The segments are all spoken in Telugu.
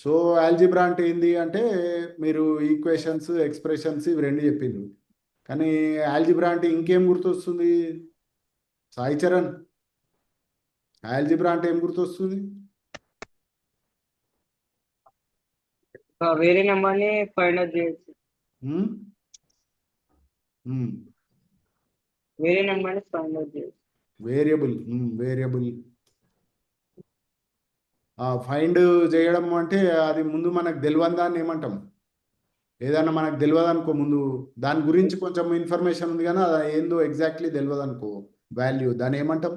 సో ఆల్జిబ్రా అంటే ఏంది అంటే మీరు ఈక్వేషన్స్ ఎక్స్ప్రెషన్స్ ఇవి రెండు చెప్పిండ్రు. కానీ ఆల్జిబ్రా అంటే ఇంకేం గుర్తొస్తుంది సాయి చరణ్? ఆల్జిబ్రా అంటే ఏం గుర్తొస్తుంది? వేరే నెంబర్ని ఫైండ్ అవుట్ చేయొచ్చు. ఉమ్? ఉమ్. వేరే నెంబర్ని ఫైండ్ అవుట్ చేయొచ్చు. వేరియబుల్. వేరియబుల్ ఫైండ్ చేయడం అంటే అది ముందు మనకు తెలియని దాన్ని ఏమంటాం? ఏదన్నా మనకు తెలియదు అనుకో, ముందు దాని గురించి కొంచెం ఇన్ఫర్మేషన్ ఉంది కానీ అది ఏందో ఎగ్జాక్ట్లీ తెలియదు అనుకో, వాల్యూ దాన్ని ఏమంటాం?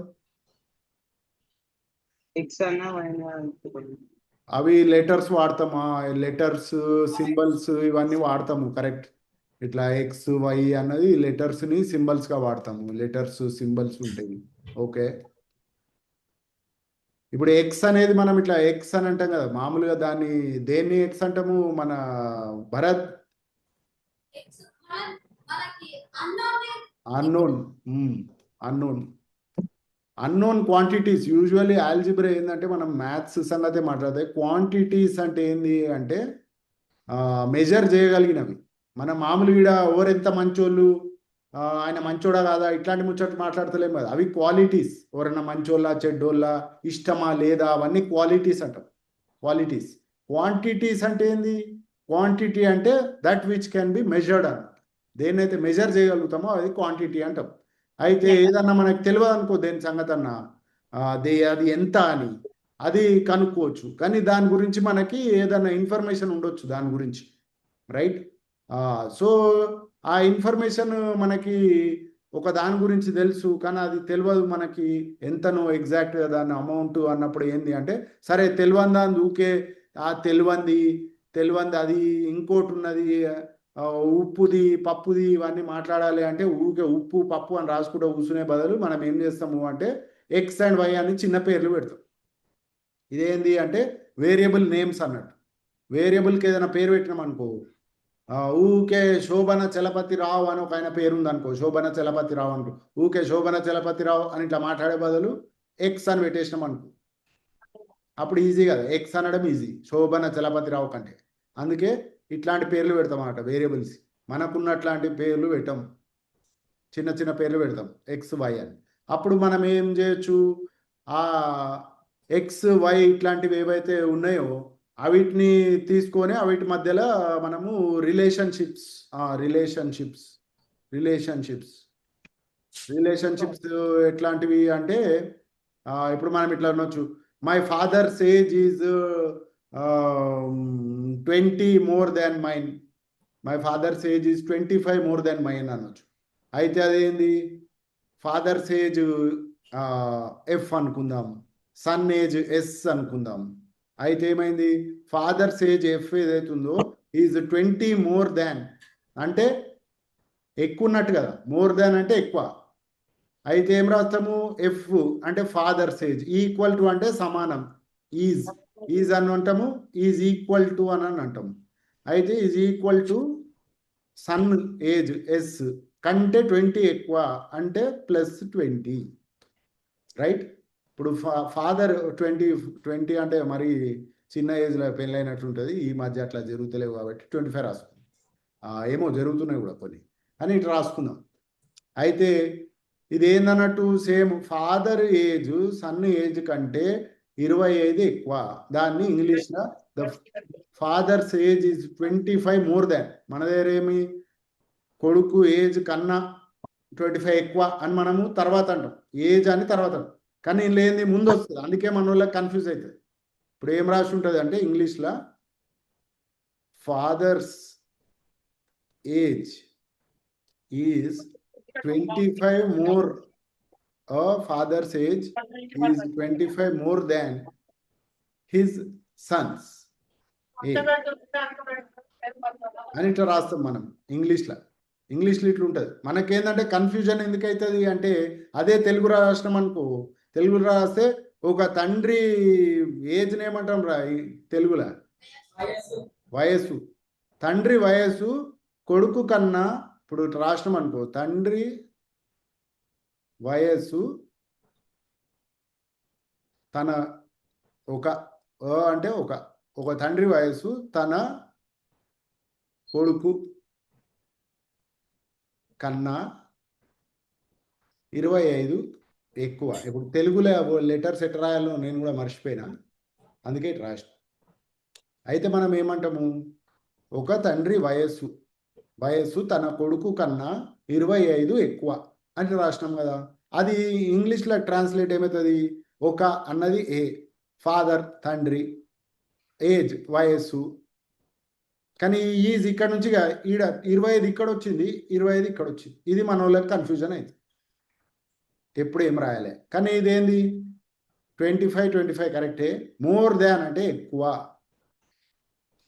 ఎక్స్ అన్నా వై అన్నా అనుకోండి. అవి లెటర్స్ వాడతామా? లెటర్స్, సింబల్స్ ఇవన్నీ వాడతాము, కరెక్ట్. ఇట్లా ఎక్స్ వై అన్నది లెటర్స్ని సింబల్స్గా వాడతాము. లెటర్స్ సింబల్స్ ఉంటాయి. ఓకే. ఇప్పుడు ఎక్స్ అనేది మనం ఇట్లా ఎక్స్ అని అంటాం కదా మామూలుగా, దాన్ని దేన్ని ఎక్స్ అంటాము మన Bharat? Unknown. Unknown. Unknown quantities. Usually algebra ఏంటంటే మనం మ్యాథ్స్ సంగతే మాట్లాడితే క్వాంటిటీస్ అంటే ఏంది అంటే మెజర్ చేయగలిగినవి. మన మామూలు ఈడ ఎవరెంత మంచోళ్ళు, ఆయన మంచోడా కాదా ఇట్లాంటి ముచ్చట్లు మాట్లాడతలేము కదా, అవి క్వాలిటీస్. ఎవరైనా మంచోళ్ళ చెడ్డోళ్ళ, ఇష్టమా లేదా, అవన్నీ క్వాలిటీస్ అంటాం. క్వాలిటీస్. క్వాంటిటీస్ అంటే ఏంది? క్వాంటిటీ అంటే that which can be measured అన్నమాట. దేన్నైతే మెజర్ చేయగలుగుతామో అది క్వాంటిటీ అంటాం. అయితే ఏదన్నా మనకు తెలియదు అనుకో దేని సంగతి అన్నా, అది ఎంత అని అది కనుక్కోవచ్చు, కానీ దాని గురించి మనకి ఏదన్నా ఇన్ఫర్మేషన్ ఉండొచ్చు దాని గురించి, రైట్? సో ఆ ఇన్ఫర్మేషన్ మనకి ఒక దాని గురించి తెలుసు కానీ అది తెలియదు మనకి ఎంతనో ఎగ్జాక్ట్గా దాని అమౌంట్ అన్నప్పుడు ఏంది అంటే, సరే తెలియంది అని ఊకే తెలియంది తెలియంది అది ఇంకోటి ఉన్నది, ఆ, ఉప్పుది పప్పుది ఇవన్నీ మాట్లాడాలి అంటే ఊకే ఉప్పు పప్పు అని రాసుకుంటూ కూర్చునే బదులు మనం ఏం చేస్తాము అంటే ఎక్స్ అండ్ వై అని చిన్న పేర్లు పెడతాం. ఇదేంది అంటే వేరియబుల్ నేమ్స్ అన్నట్టు. వేరియబుల్కి ఏదైనా పేరు పెట్టినాం అనుకో, ఊకే శోభన చలపతి రావు అని ఒక ఆయన పేరు ఉంది అనుకో, శోభన చలపతి రావు అనుకో, ఊకే శోభన చలపతి రావు అని ఇట్లా మాట్లాడే బదులు ఎక్స్ అని పెట్టేసినాం అనుకో, అప్పుడు ఈజీ కదా, ఎక్స్ అనడం ఈజీ శోభన చలపతి రావు కంటే. అందుకే ఇట్లాంటి పేర్లు పెడతాం అన్నమాట వేరియబుల్స్. మనకున్నట్లాంటి పేర్లు పెట్టాం, చిన్న చిన్న పేర్లు పెడతాం ఎక్స్ వై అని. అప్పుడు మనం ఏం చేయొచ్చు, ఆ ఎక్స్ వై ఇట్లాంటివి ఏవైతే ఉన్నాయో అవిటిని తీసుకొని అవిటి మధ్యలో మనము రిలేషన్షిప్స్ రిలేషన్షిప్స్ రిలేషన్షిప్స్ రిలేషన్షిప్స్ ఎట్లాంటివి అంటే ఇప్పుడు మనం ఇట్లా అనొచ్చు, my father's age is 20 more than mine. My father's age is 25 more than mine అనొచ్చు. అయితే అదేంది, ఫాదర్స్ ఏజ్ ఎఫ్ అనుకుందాం, సన్ ఏజ్ ఎస్ అనుకుందాం. అయితే ఏమైంది, ఫాదర్స్ ఏజ్ ఎఫ్ ఏదైతుందో ఈజ్ 20 మోర్ దాన్ అంటే ఎక్కువ ఉన్నట్టు కదా, మోర్ దాన్ అంటే ఎక్కువ. అయితే ఏం రాస్తాము, ఎఫ్ అంటే ఫాదర్స్ ఏజ్ ఈక్వల్ టు అంటే సమానం, ఈజ్ ఈజ్ అని అంటాము, ఈజ్ ఈక్వల్ టు అని అంటాము. అయితే is equal to son age S కంటే 20 ఎక్కువ అంటే +20, రైట్? ఇప్పుడు ఫాదర్ 20 20 అంటే మరి చిన్న ఏజ్లో పెళ్ళైనట్టు ఉంటుంది. ఈ మధ్య అట్లా జరుగుతలేవు కాబట్టి 25 రాసుకుందాం. ఏమో జరుగుతున్నాయి కూడా కొన్ని, అని ఇట్లా రాసుకుందాం. అయితే ఇది ఏందన్నట్టు, same father age son age కంటే 25 ఎక్కువ. దాన్ని ఇంగ్లీష్లో the father's age is 25 more than. మన దగ్గర ఏమి, కొడుకు ఏజ్ కన్నా 25 ఎక్కువ అని మనము తర్వాత అంటాం, ఏజ్ అని తర్వాత అంటాం. కానీ లేని ముందు వస్తుంది, అందుకే మన వాళ్ళకి కన్ఫ్యూజ్ అవుతుంది. ఇప్పుడు ఏం రాసి ఉంటుంది అంటే ఇంగ్లీష్లో father's age is 25 more, father's age is 25 more than his son's age అని ఇట్లా రాస్తాం మనం ఇంగ్లీష్లో. ఇంగ్లీష్లో ఇట్లా ఉంటుంది. మనకేంటంటే కన్ఫ్యూజన్ ఎందుకు అవుతుంది అంటే, అదే తెలుగు రాష్ట్రం అనుకో, తెలుగులో రాస్తే ఒక తండ్రి ఏజ్ని ఏమంటాం రా ఈ తెలుగులో, వయస్సు. తండ్రి వయస్సు కొడుకు కన్నా, ఇప్పుడు రాష్ట్రం అనుకో, తండ్రి వయస్సు తన ఒక అంటే ఒక తండ్రి వయస్సు తన కొడుకు కన్నా 25 ఎక్కువ. ఇప్పుడు తెలుగులో లెటర్స్ ఎట్లా రాయాలో నేను కూడా మర్చిపోయినా, అందుకే ఇట్లా రాసిన. అయితే మనం ఏమంటాము, ఒక తండ్రి వయస్సు తన కొడుకు కన్నా 25 ఎక్కువ అని రాసినాం కదా. అది ఇంగ్లీష్లో ట్రాన్స్లేట్ ఏమవుతుంది, ఒక అన్నది ఏ, ఫాదర్ తండ్రి, ఏజ్ వయస్సు, కానీ ఈజ్ ఇక్కడ నుంచి ఈడ 25 ఇక్కడ వచ్చింది, 25 ఇక్కడ వచ్చింది. ఇది మన వాళ్ళకి కన్ఫ్యూజన్ అయింది, ఎప్పుడు ఏం రాయాలి. కానీ ఇదేంది 25 కరెక్టే. మోర్ దాన్ అంటే ఎక్కువ,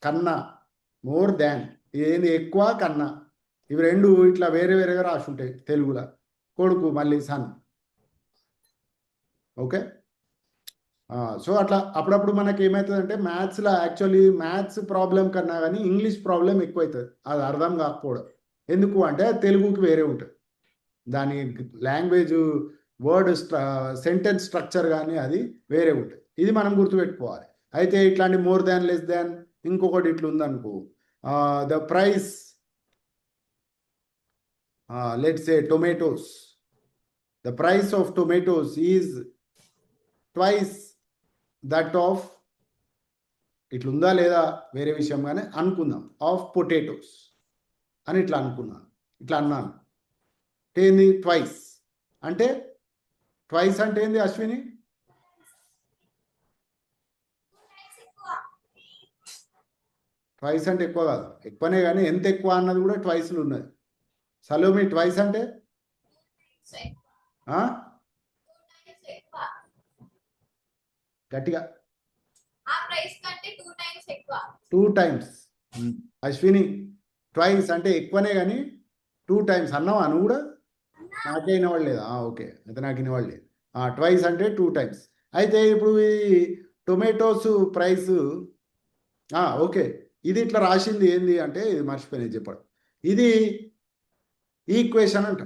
కన్నా మోర్ దాన్ ఏంది ఎక్కువ కన్నా, ఇవి రెండు ఇట్లా వేరే వేరేగా రాసి ఉంటాయి తెలుగులో. కొడుకు మళ్ళీ సన్. ఓకే, సో అట్లా అప్పుడప్పుడు మనకి ఏమవుతుందంటే మ్యాథ్స్లో యాక్చువల్లీ మ్యాథ్స్ ప్రాబ్లం కన్నా కానీ ఇంగ్లీష్ ప్రాబ్లం ఎక్కువ అవుతుంది, అది అర్థం కాకపోవడం. ఎందుకు అంటే తెలుగుకి వేరే ఉంటుంది, దాని లాంగ్వేజ్ వర్డ్ సెంటెన్స్ స్ట్రక్చర్ కానీ అది వేరే ఉంటుంది. ఇది మనం గుర్తుపెట్టుకోవాలి. అయితే ఇట్లాంటి మోర్ దాన్ లెస్ దాన్, ఇంకొకటి ఇట్లా ఉందనుకో, the price let's say tomatoes, the price of tomatoes is twice that of, ఇట్లుందా లేదా వేరే విషయం కానీ అనుకుందాం, ఆఫ్ పొటాటోస్ అని ఇట్లా అనుకున్నాను, ఇట్లా అన్నాను. ఏంది ట్వైస్ అంటే, ట్వైస్ అంటే ఏంది అశ్విని? ట్వైస్ అంటే ఎక్కువ కాదు, ఎక్కువనే కానీ ఎంత ఎక్కువ అన్నది కూడా ట్వైస్లు ఉన్నది. సలోమి ట్వైస్ అంటే గట్టిగా 2 times. అశ్విని ట్వైస్ అంటే ఎక్కువనే కానీ 2 times అన్నావా నువ్వు కూడా? నాకే వినవాడు లేదా? ఓకే, అయితే నాకు వినవాడు లేదు. ట్వైస్ అంటే 2 times. అయితే ఇప్పుడు ఈ టొమాటోస్ ప్రైస్, ఓకే, ఇది ఇట్లా రాసింది ఏంది అంటే, ఇది మర్చిపోయినది చెప్పడం, ఇది ఈక్వేషన్ అంట.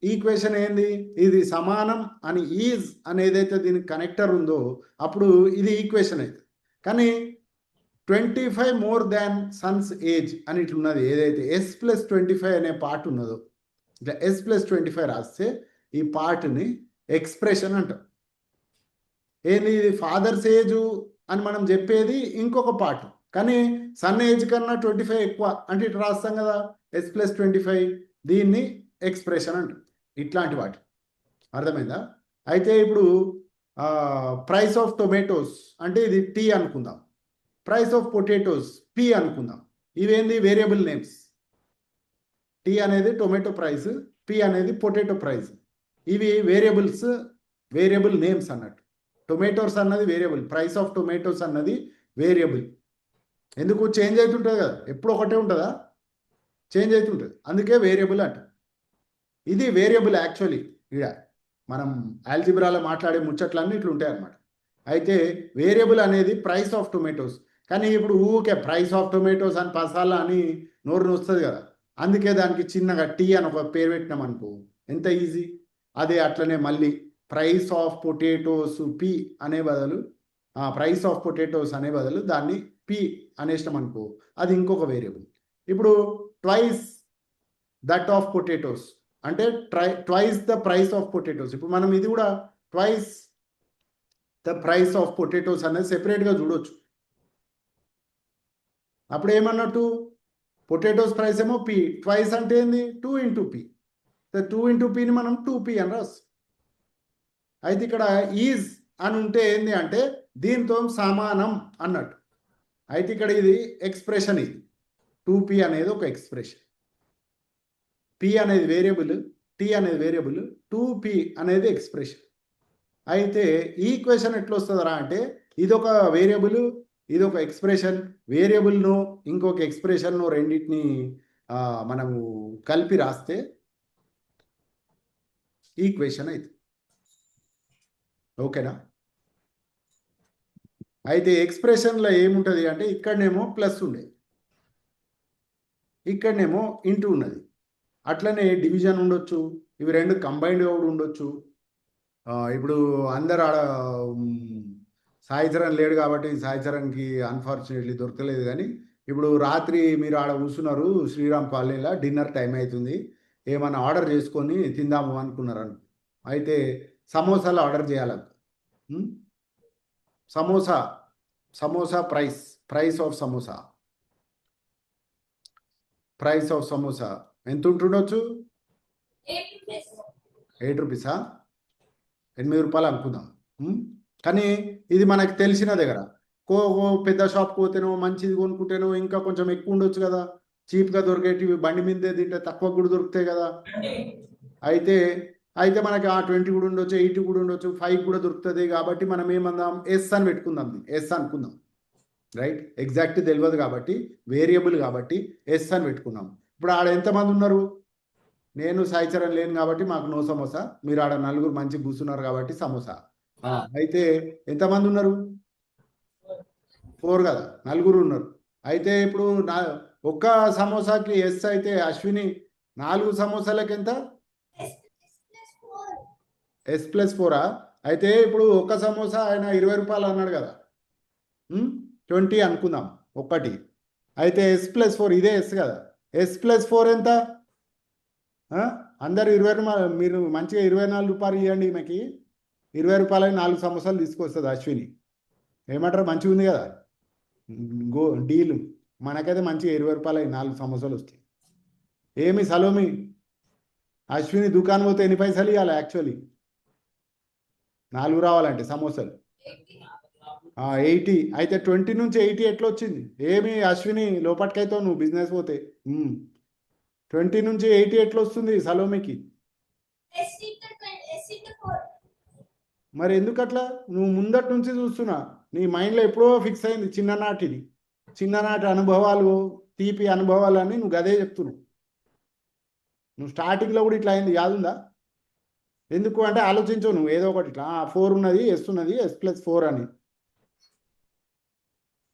ఈక్వేషన్ ఏంది, ఇది సమానం అని ఈజ్ అనేదైతే దీనికి కనెక్టర్ ఉందో అప్పుడు ఇది ఈక్వేషన్ అయితే. కానీ 25 మోర్ దాన్ సన్స్ ఏజ్ అని ఇట్లున్నది, ఏదైతే S+25 అనే పార్ట్ ఉన్నదో, ఇట్లా S+25 రాస్తే ఈ పార్ట్ని ఎక్స్ప్రెషన్ అంటాం. ఏంది, ఇది ఫాదర్స్ ఏజ్ అని మనం చెప్పేది ఇంకొక పార్ట్, కానీ సన్ ఏజ్ కన్నా 25 ఎక్కువ అంటే ఇట్లా రాస్తాం కదా, S+25, దీన్ని ఎక్స్ప్రెషన్ అంటాం. ఇట్లాంటి వాటి అర్థమైందా? అయితే ఇప్పుడు ప్రైస్ ఆఫ్ టొమాటోస్ అంటే ఇది టీ అనుకుందాం, ప్రైస్ ఆఫ్ పొటాటోస్ పి అనుకుందాం. ఇవేంది వేరియబుల్ నేమ్స్. టీ అనేది టొమాటో ప్రైస్, పి అనేది పొటాటో ప్రైస్. ఇవి వేరియబుల్ నేమ్స్ అన్నట్టు. టొమాటోస్ అన్నది వేరియబుల్, ప్రైస్ ఆఫ్ టొమాటోస్ అన్నది వేరియబుల్. ఎందుకు చేంజ్ అవుతుంటుంది కదా, ఎప్పుడు ఒకటే ఉంటుందా? చేంజ్ అవుతుంటుంది, అందుకే వేరియబుల్ అంట. ఇది వేరియబుల్ యాక్చువల్లీ. ఇక మనం ఆల్జిబ్రాలో మాట్లాడే ముచ్చట్లన్నీ ఇట్లా ఉంటాయి అన్నమాట. అయితే వేరియబుల్ అనేది ప్రైస్ ఆఫ్ టొమాటోస్. కానీ ఇప్పుడు ఊకే ప్రైస్ ఆఫ్ టొమాటోస్ అని పసాలా అని నోరు నొస్తుంది కదా, అందుకే దానికి చిన్నగా టీ అని ఒక పేరు పెట్టినాం అనుకో, ఎంత ఈజీ. అదే అట్లనే మళ్ళీ ప్రైస్ ఆఫ్ పొటాటోస్ పి అనే బదులు, ప్రైస్ ఆఫ్ పొటాటోస్ అనే బదులు దాన్ని పి అనేసినాం అనుకో, అది ఇంకొక వేరియబుల్. ఇప్పుడు ట్వైస్ దట్ ఆఫ్ పొటాటోస్ అంటే twice the price of potatoes. ఇప్పుడు మనం ఇది కూడా twice the price of potatoes అనేది సెపరేట్గా చూడొచ్చు. అప్పుడు ఏమన్నట్టు, పొటాటోస్ ప్రైస్ ఏమో పి, ట్వైస్ అంటే ఏంది 2 into పి, 2 into పిని మనం 2p అని రాస్తాం. అయితే ఇక్కడ ఈజ్ అని ఉంటే ఏంది అంటే దీంతో సమానం అన్నట్టు. అయితే ఇక్కడ ఇది ఎక్స్ప్రెషన్, ఇది 2p అనేది ఒక ఎక్స్ప్రెషన్, పి అనేది వేరియబుల్, టీ అనేది వేరియబుల్, 2p అనేది ఎక్స్ప్రెషన్. అయితే ఈక్వేషన్ ఎట్లా వస్తుందరా అంటే, ఇదొక వేరియబుల్, ఇదొక ఎక్స్ప్రెషన్. వేరియబుల్ను ఇంకొక ఎక్స్ప్రెషన్ను రెండింటిని మనము కలిపి రాస్తే ఈక్వేషన్ అయితే. ఓకేనా? అయితే ఎక్స్ప్రెషన్లో ఏముంటుంది అంటే, ఇక్కడనేమో ప్లస్ ఉండేది, ఇక్కడనేమో ఇంటూ ఉన్నది. అట్లనే డివిజన్ ఉండొచ్చు, ఇవి రెండు కంబైన్డ్గా కూడా ఉండొచ్చు. ఇప్పుడు అందరు సాయి చరణ్ లేడు కాబట్టి సాయి చరణ్కి అన్ఫార్చునేట్లీ దొరకలేదు. కానీ ఇప్పుడు రాత్రి మీరు ఆడ కూర్చున్నారు శ్రీరామ్ కాలనీలో, డిన్నర్ టైం అవుతుంది, ఏమన్నా ఆర్డర్ చేసుకొని తిందాము అనుకున్నారు. అయితే సమోసాలు ఆర్డర్ చేయాలి. ఉమ్? సమోసా సమోసా ప్రైస్ ఆఫ్ సమోసా ఎంత ఉంటుండొచ్చు? 8 రూపీసా? 8 రూపాయలు అనుకుందాం. కానీ ఇది మనకు తెలిసిన దగ్గర పెద్ద షాప్కి పోతేనో మంచిది కొనుక్కుంటేనో ఇంకా కొంచెం ఎక్కువ ఉండొచ్చు కదా. చీప్గా దొరికేటివి బండి మీదే తింటే తక్కువ కూడా దొరుకుతాయి కదా. అయితే అయితే మనకి ఆ 20 కూడా ఉండొచ్చు, 80 కూడా ఉండొచ్చు, 5 కూడా దొరుకుతుంది. కాబట్టి మనం ఏమందాం, ఎస్ అని పెట్టుకుందాం, ఎస్ అనుకుందాం. రైట్, ఎగ్జాక్ట్ తెలియదు కాబట్టి, వేరియబుల్ కాబట్టి ఎస్ అని పెట్టుకున్నాం. ఇప్పుడు ఆడ ఎంతమంది ఉన్నారు? నేను సాయి చరణ్ లేను కాబట్టి మాకు నో సమోసా. మీరు ఆడ నలుగురు మంచి కూర్చున్నారు కాబట్టి సమోసా. అయితే ఎంతమంది ఉన్నారు? 4 కదా, నలుగురు ఉన్నారు. అయితే ఇప్పుడు ఒక్క సమోసాకి ఎస్ అయితే అశ్విని 4 సమోసాలకి ఎంత? S+4. అయితే ఇప్పుడు ఒక్క సమోసా ఆయన 20 రూపాయలు అన్నాడు కదా, 20 అనుకుందాం ఒక్కటి. అయితే S+4 ఇదే ఎస్ కదా, S+4 ఎంత? అందరు 20, మీరు మంచిగా 24 రూపాయలు ఇవ్వండి ఈమెకి. 20 రూపాయలు 4 సమోసాలు తీసుకొస్తుంది అశ్విని. ఏమంటారు? మంచిగా ఉంది కదా డీలు. మనకైతే మంచిగా 20 రూపాయలు 4 సమోసాలు వస్తాయి. ఏమి సలోమి, అశ్విని దుకాణం పోతే ఎన్ని పైసలు ఇవ్వాలి యాక్చువల్లీ 4 రావాలంటే సమోసాలు? 80. అయితే 20 నుంచి 80 ఎట్లా వచ్చింది? ఏమి అశ్విని లోపటికైతే నువ్వు బిజినెస్ పోతే 20 నుంచి 80 ఎట్లా వస్తుంది సలోమికి? మరి ఎందుకు అట్లా? నువ్వు ముందటి నుంచి చూస్తున్నా, నీ మైండ్లో ఎప్పుడో ఫిక్స్ అయింది చిన్ననాటి అనుభవాలు, తీపి అనుభవాలు అని నువ్వు అదే చెప్తున్నావు. నువ్వు స్టార్టింగ్లో కూడా ఇట్లా అయింది యాదుందా? ఎందుకు అంటే ఆలోచించవు నువ్వు ఏదో ఒకటి ఇట్లా 4 ఉన్నది, ఎస్ ఉన్నది, S+4 అని.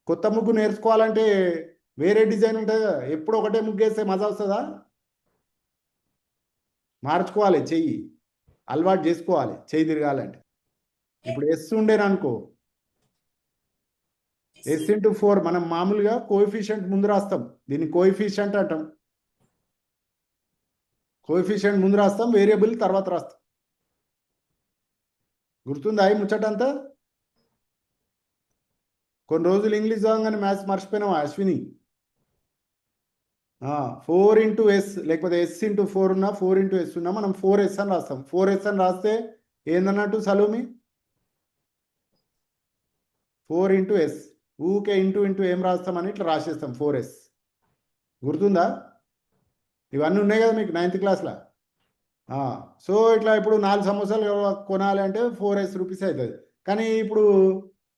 కొత్త ముగ్గు నేర్చుకోవాలంటే వేరే డిజైన్ ఉంటుంది కదా. ఎప్పుడు ఒకటే ముగ్గు వేస్తే మజా వస్తుందా? మార్చుకోవాలి, చెయ్యి అలవాటు చేసుకోవాలి, చెయ్యి తిరగాలంటే. ఇప్పుడు ఎస్ ఉండేననుకో, S×4 మనం మామూలుగా కోఎఫిషియంట్ ముందు రాస్తాం, దీన్ని కోఎఫిషియంట్ అంటాం. కోఎఫిషియంట్ ముందు రాస్తాం, వేరియబుల్ తర్వాత రాస్తాం. గుర్తుందా ఈ ముచ్చటంతా? కొన్ని రోజులు ఇంగ్లీష్ చదవగానే మ్యాథ్స్ మర్చిపోయినావా అశ్విని? 4 S లేకపోతే S×4 ఉన్నా 4 S ఉన్నా మనం 4S అని రాస్తాం. 4S అని రాస్తే ఏందన్నట్టు సలోమి? 4 ఊకే ఇంటూ ఏం రాస్తామని ఇట్లా రాసేస్తాం 4S. గుర్తుందా? ఇవన్నీ ఉన్నాయి కదా మీకు 9th క్లాస్లో. సో ఇట్లా ఇప్పుడు 4 సమోసాలు కొనాలి అంటే 4S రూపీస్ అవుతుంది. కానీ ఇప్పుడు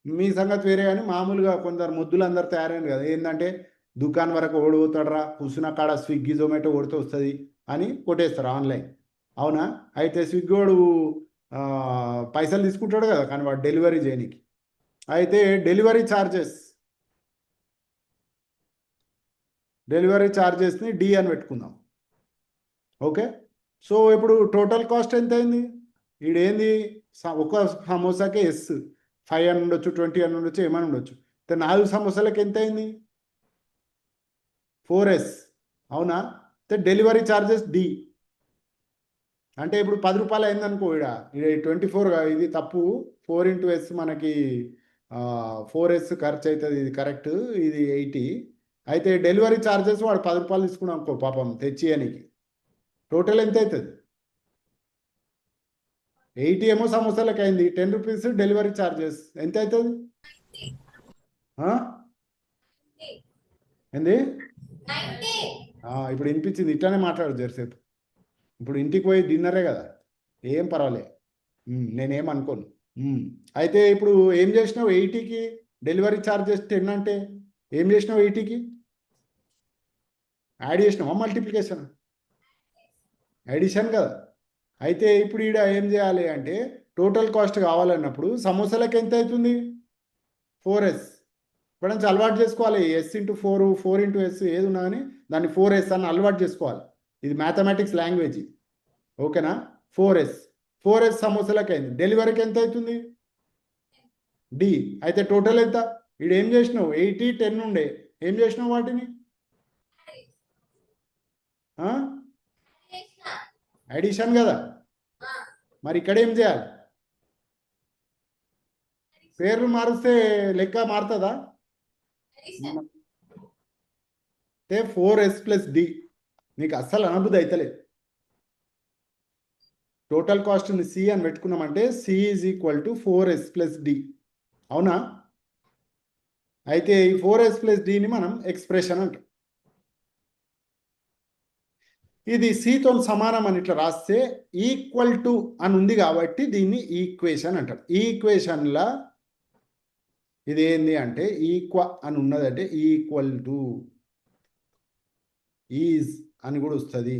మీ సంగతి వేరే. కానీ మామూలుగా కొందరు ముద్దులు అందరు తయారైంది కదా, ఏంటంటే దుకాణం వరకు ఓడిపోతాడరా, కూర్చున్న కాడ స్విగ్గీ జొమాటో ఓడితే వస్తుంది అని కొట్టేస్తారు ఆన్లైన్. అవునా? అయితే స్విగ్గీ వాడు పైసలు తీసుకుంటాడు కదా, కానీ వాడు డెలివరీ చేయడానికి. అయితే డెలివరీ ఛార్జెస్ని D అని పెట్టుకుందాం. ఓకే, సో ఇప్పుడు టోటల్ కాస్ట్ ఎంత అయింది? ఈడేంది, ఒక సమోసాకే ఎస్ 5 అని ఉండొచ్చు, 20 అని ఉండొచ్చు, ఏమని ఉండొచ్చు. 4 సమోసాలకి ఎంత అయింది? 4S. అవునా? డెలివరీ ఛార్జెస్ D అంటే ఇప్పుడు 10 రూపాయలు అయిందనుకో, ఇది 24, ఇది తప్పు. 4 మనకి 4S ఖర్చు అవుతుంది, ఇది కరెక్ట్, ఇది 80. అయితే డెలివరీ ఛార్జెస్ వాడు 10 రూపాయలు తీసుకున్నాం అనుకో పాపం తెచ్చియనికి, టోటల్ ఎంత అవుతుంది? 80 ఏమో సమోసాలకు అయింది, 10 రూపీస్ డెలివరీ ఛార్జెస్ ఎంత అవుతుంది? ఏంది? ఇప్పుడు వినిపించింది, ఇట్లానే మాట్లాడు జరసేపు. ఇప్పుడు ఇంటికి పోయి డిన్నరే కదా, ఏం పర్వాలే, నేనేం అనుకోను. అయితే ఇప్పుడు ఏం చేసినావు 80కి డెలివరీ ఛార్జెస్ 10 అంటే ఏం చేసినావు? 80కి యాడ్ చేసినావా మల్టిప్లికేషన్? అడిషన్ కదా. అయితే ఇప్పుడు ఈడ ఏం చేయాలి అంటే టోటల్ కాస్ట్ కావాలన్నప్పుడు సమోసాలకు ఎంత అవుతుంది? 4S. ఇప్పుడు నుంచి అలవాటు చేసుకోవాలి, S×4, 4 ఏది ఉన్నా కానీ దాన్ని 4S అని అలవాటు చేసుకోవాలి. ఇది మ్యాథమెటిక్స్ లాంగ్వేజ్, ఓకేనా? 4S సమోసాలకు అయింది. డెలివరీకి ఎంత అవుతుంది? డి. అయితే టోటల్ ఎంత? ఈడు ఏం చేసినావు? 80 10 ఉండే, ఏం చేసినావు వాటిని? అడిషన్ కదా. మరి ఇక్కడ ఏం చేయాలి? పేర్లు మారుస్తే లెక్క మారుతుందా? 4s plus D. నీకు అస్సలు అనుభూతి అవుతలేదు. టోటల్ కాస్ట్ని సి అని పెట్టుకున్నామంటే C is equal to 4s plus D. అవునా? అయితే ఈ 4s ప్లస్ డిని మనం ఎక్స్ప్రెషన్ అంటాం. ఇది సితో సమానం అని ఇట్లా రాస్తే ఈక్వల్ టు అని ఉంది కాబట్టి దీన్ని ఈక్వేషన్ అంటాం. ఈ ఈక్వేషన్లా ఇది ఏంది అంటే అని ఉన్నదంటే ఈక్వల్ టు, ఈజ్ అని కూడా వస్తుంది,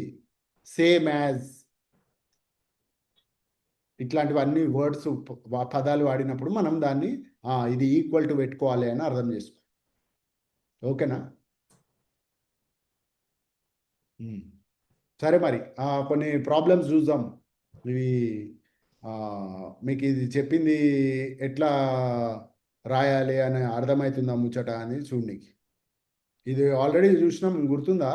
సేమ్ యాజ్, ఇట్లాంటివన్నీ వర్డ్స్ పదాలు వాడినప్పుడు మనం దాన్ని ఇది ఈక్వల్ టు పెట్టుకోవాలి అని అర్థం చేసుకో. ఓకేనా? సరే మరి కొన్ని ప్రాబ్లమ్స్ చూద్దాం. ఇవి మీకు ఇది చెప్పింది ఎట్లా రాయాలి అని అర్థమవుతుందా ముచ్చట అని చూడండి. ఇది ఆల్రెడీ చూసినాం, గుర్తుందా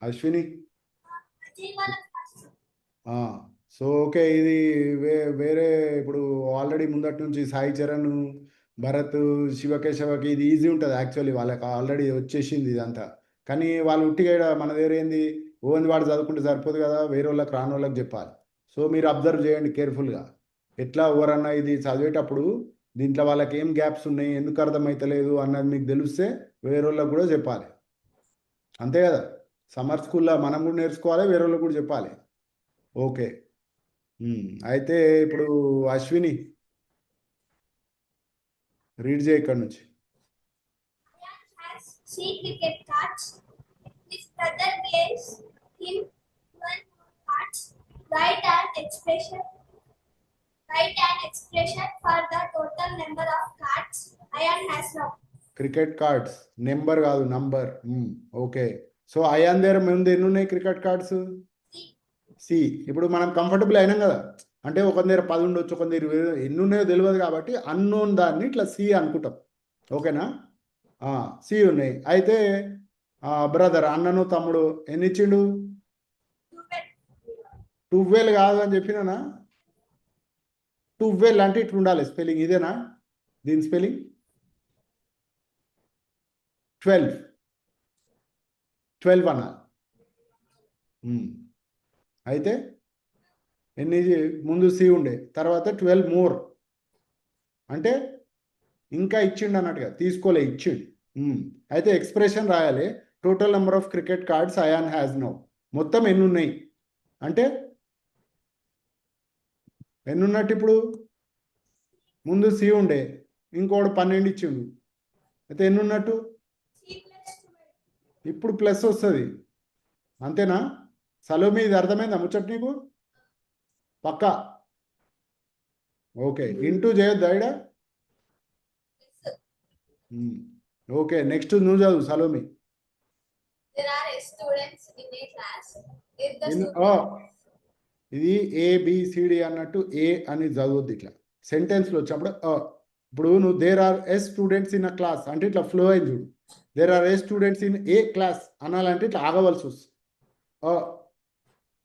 అశ్విని? సో ఓకే, ఇది వేరే ఇప్పుడు ఆల్రెడీ ముందటి నుంచి సాయి చరణ్, భరత్, శివకేశవకి ఇది ఈజీ ఉంటుంది యాక్చువల్లీ, వాళ్ళకి ఆల్రెడీ వచ్చేసింది ఇదంతా. కానీ వాళ్ళు ఉట్టిగా మన దగ్గర ఏంది ఓన్లీ వాడు చదువుకుంటే సరిపోదు కదా, వేరే వాళ్ళకి రాని వాళ్ళకి చెప్పాలి. సో మీరు అబ్జర్వ్ చేయండి కేర్ఫుల్గా, ఎట్లా ఎవరన్నా ఇది చదివేటప్పుడు దీంట్లో వాళ్ళకి ఏం గ్యాప్స్ ఉన్నాయి, ఎందుకు అర్థమవుతలేదు అన్నది మీకు తెలిస్తే వేరే వాళ్ళకి కూడా చెప్పాలి. అంతే కదా, సమ్మర్ స్కూల్లో మనం కూడా నేర్చుకోవాలి, వేరే వాళ్ళకి కూడా చెప్పాలి. ఓకే. అయితే ఇప్పుడు అశ్విని రీడ్ చేయి ఇక్కడ నుంచి. Three cricket cards. His brother gives him one more cards. Write an expression for the total number of cards Ayan has now. Cricket cards number కాదు, నంబర్. ఓకే. సో అయాన్ దగ్గర ముందు ఎన్ని ఉన్నాయి క్రికెట్ కార్డ్స్? సి. ఇప్పుడు మనం కంఫర్టబుల్ అయినాం కదా, అంటే ఒక దగ్గర 10 ఉండొచ్చు, ఒక దగ్గర 20, ఎన్ని ఉన్నాయో తెలియదు కాబట్టి అన్నోన్ దాన్ని ఇట్లా సి అనుకుంటాం. ఓకేనా? సి ఉన్నాయి. అయితే బ్రదర్, అన్నను తమ్ముడు ఎన్ని ఇచ్చిండు? 12 కాదు అని చెప్పినానా? 12 అంటే ఇట్లా ఉండాలి స్పెల్లింగ్, ఇదేనా దీని స్పెల్లింగ్? 12 అనాలి. అయితే ఎన్ని ముందు సి ఉండే, తర్వాత 12 మోర్ అంటే ఇంకా ఇచ్చిండు అన్నట్టుగా, తీసుకోలే, ఇచ్చిండు. అయితే ఎక్స్ప్రెషన్ రాయాలి. Total number of cricket cards Ayaan has now. మొత్తం ఎన్ని ఉన్నాయి అంటే ఎన్ని ఉన్నట్టు? ఇప్పుడు ముందు సి ఉండే, ఇంకోటి 12 ఇచ్చిండు, అయితే ఎన్ని ఉన్నట్టు? ఇప్పుడు ప్లస్ వస్తుంది. అంతేనా సలోమి? ఇది అర్థమైందా ముచ్చట నీకు? పక్కా? ఓకే. ఇంటూ చేయొద్దా ఈడ? ఓకే, నెక్స్ట్ నువ్వు చదువు Salomi. There are students in a class. If the ఇది ABCD అన్నట్టు ఏ అని చదవద్దు, ఇట్లా సెంటెన్స్లో వచ్చినప్పుడు ఇప్పుడు నువ్వు there are S students in a class అంటే ఇట్లా ఫ్లో అయింది చూడు. There are S students in a class అనాలంటే ఇట్లా ఆగవలసి వస్తుంది.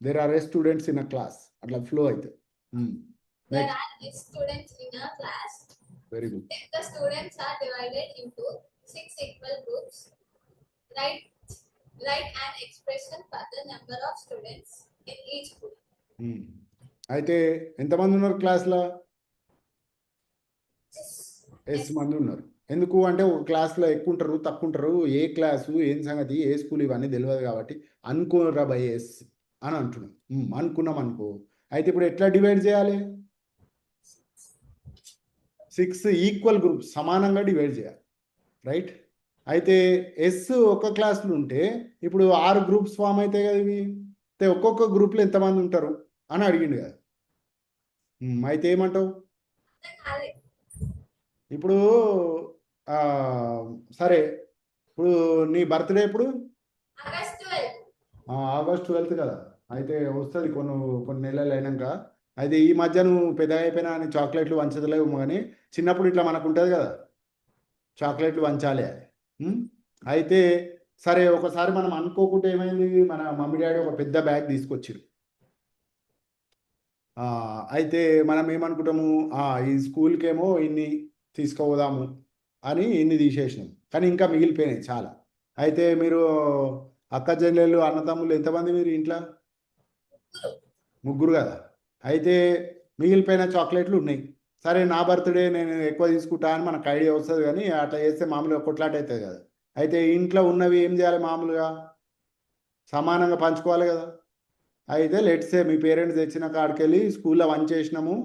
There are S students in a class అట్లా ఫ్లో అవుతుంది. There are students in a class. Very good. If the students are divided into 6 equal groups, write an expression for the number of students in each group. అయితే ఎంతమంది ఉన్నారు క్లాస్లో? ఎస్ మంది ఉన్నారు. ఎందుకు అంటే ఒక క్లాస్లో ఎక్కువ ఉంటారు, తక్కువ ఉంటారు, ఏ క్లాసు ఏం సంగతి ఏ స్కూల్ ఇవన్నీ తెలియదు కాబట్టి అనుకోరా బై ఎస్ అని అంటున్నాం. అనుకున్నాం అనుకో. అయితే ఇప్పుడు ఎట్లా డివైడ్ చేయాలి? 6 ఈక్వల్ గ్రూప్స్ సమానంగా డివైడ్ చేయాలి, రైట్? అయితే ఎస్ ఒక క్లాసులు ఉంటే ఇప్పుడు 6 గ్రూప్స్ ఫామ్ అవుతాయి కదా. ఇవి ఒక్కొక్క గ్రూప్లో ఎంతమంది ఉంటారు అని అడిగిండు కదా. అయితే ఏమంటావు? ఇప్పుడు సరే, ఇప్పుడు నీ బర్త్డే ఎప్పుడు? August 12. ఆగస్ట్ 12th కదా. అయితే వస్తుంది కొన్ని నెలలు అయినాక. అయితే ఈ మధ్య నువ్వు పెద్ద అయిపోయినా అని చాక్లెట్లు వంచలేవు కానీ చిన్నప్పుడు ఇట్లా మనకు ఉంటుంది కదా, చాక్లెట్లు వంచాలి అని. అయితే సరే, ఒకసారి మనం అనుకోకుండా ఏమైంది, మన మమ్మీ డాడీ ఒక పెద్ద బ్యాగ్ తీసుకొచ్చారు. అయితే మనం ఏమనుకుంటాము, ఈ స్కూల్కి ఏమో ఇన్ని తీసుకుపోదాము అని ఇన్ని తీసేసినాం, కానీ ఇంకా మిగిలిపోయినాయి చాలా. అయితే మీరు అక్క చెల్లెళ్ళు అన్నదమ్ములు ఎంతమంది మీరు ఇంట్లో? ముగ్గురు కదా. అయితే మిగిలిపోయిన చాక్లెట్లు ఉన్నాయి. సరే, నా బర్త్డే నేను ఎక్కువ తీసుకుంటా అని మనకు ఐడియా వస్తుంది, కానీ అట్లా చేస్తే మామూలుగా కొట్లాట అవుతుంది కదా. అయితే ఇంట్లో ఉన్నవి ఏం చేయాలి, మామూలుగా సమానంగా పంచుకోవాలి కదా. అయితే లెట్సే మీ పేరెంట్స్ తెచ్చిన కాడికి వెళ్ళి స్కూల్లో వంచేసినాము,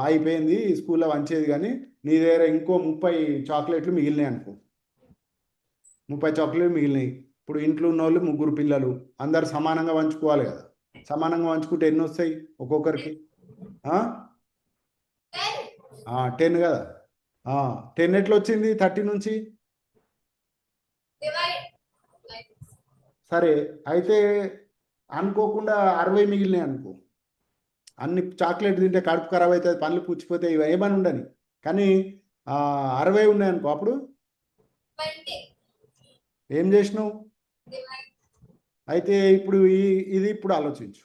అయిపోయింది స్కూల్లో వంచేది, కానీ నీ దగ్గర ఇంకో 30 చాక్లెట్లు మిగిలినాయి అనుకో. 30 చాక్లెట్లు మిగిలినాయి. ఇప్పుడు ఇంట్లో ఉన్న వాళ్ళు ముగ్గురు పిల్లలు, అందరు సమానంగా పంచుకోవాలి కదా. సమానంగా పంచుకుంటే ఎన్ని వస్తాయి ఒక్కొక్కరికి? 10 కదా. 10 ఎట్లా వచ్చింది 30 నుంచి? Divide like this. సరే, అయితే అనుకోకుండా 60 మిగిలినాయి అనుకో. అన్ని చాక్లెట్ తింటే కడుపు ఖరాబ్ అవుతుంది, పనులు పుచ్చిపోతే ఇవి ఏమని ఉండని, కానీ 60 ఉన్నాయి అనుకో. అప్పుడు 20. ఏం చేసినావు? Divide. అయితే ఇప్పుడు ఇది ఇప్పుడు ఆలోచించు.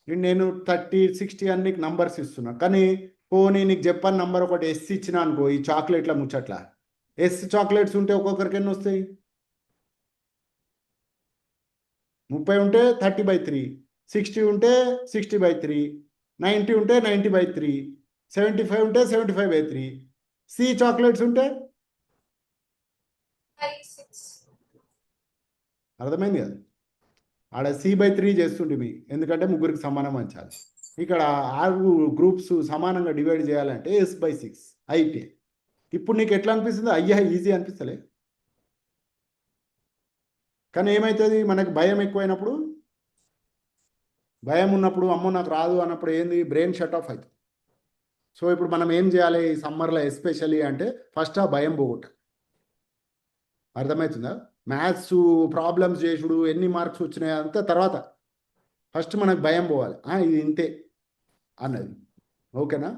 నేను 30, 60 అని నీకు నంబర్స్ ఇస్తున్నా, కానీ పోనీ నీకు చెప్పని నంబర్ ఒకటి ఎస్ ఇచ్చిన అనుకో. ఈ చాక్లెట్ల ముచ్చట్ల ఎస్ చాక్లెట్స్ ఉంటే ఒక్కొక్కరికి ఎన్ని వస్తాయి? 30 ఉంటే 30/3, 60 ఉంటే 60/3, 90 ఉంటే 90/3, 75 ఉంటే 75/3. సి చాక్లెట్స్ ఉంటే 5, 6. అర్థమైంది కదా. ఆడ C/3 చేస్తుండే మీ, ఎందుకంటే ముగ్గురికి సమానం పంచాలి. ఇక్కడ 6 గ్రూప్స్ సమానంగా డివైడ్ చేయాలంటే S/6 అయితే. ఇప్పుడు నీకు ఎట్లా అనిపిస్తుంది? అయ్యా ఈజీ అనిపిస్తలే, కానీ ఏమవుతుంది, మనకు భయం ఎక్కువైనప్పుడు, భయం ఉన్నప్పుడు అమ్మో నాకు రాదు అన్నప్పుడు ఏంది, బ్రెయిన్ షట్ ఆఫ్ అవుతుంది. సో ఇప్పుడు మనం ఏం చేయాలి ఈ సమ్మర్లో ఎస్పెషల్లీ అంటే, ఫస్ట్ ఆ భయం పోగొట్ట. అర్థమవుతుందా? మ్యాథ్స్ ప్రాబ్లమ్స్ చేసుడు, ఎన్ని మార్క్స్ వచ్చినాయి అంతా తర్వాత, ఫస్ట్ మనకు భయం పోవాలి, ఇది ఇంతే అన్నది. ఓకేనా?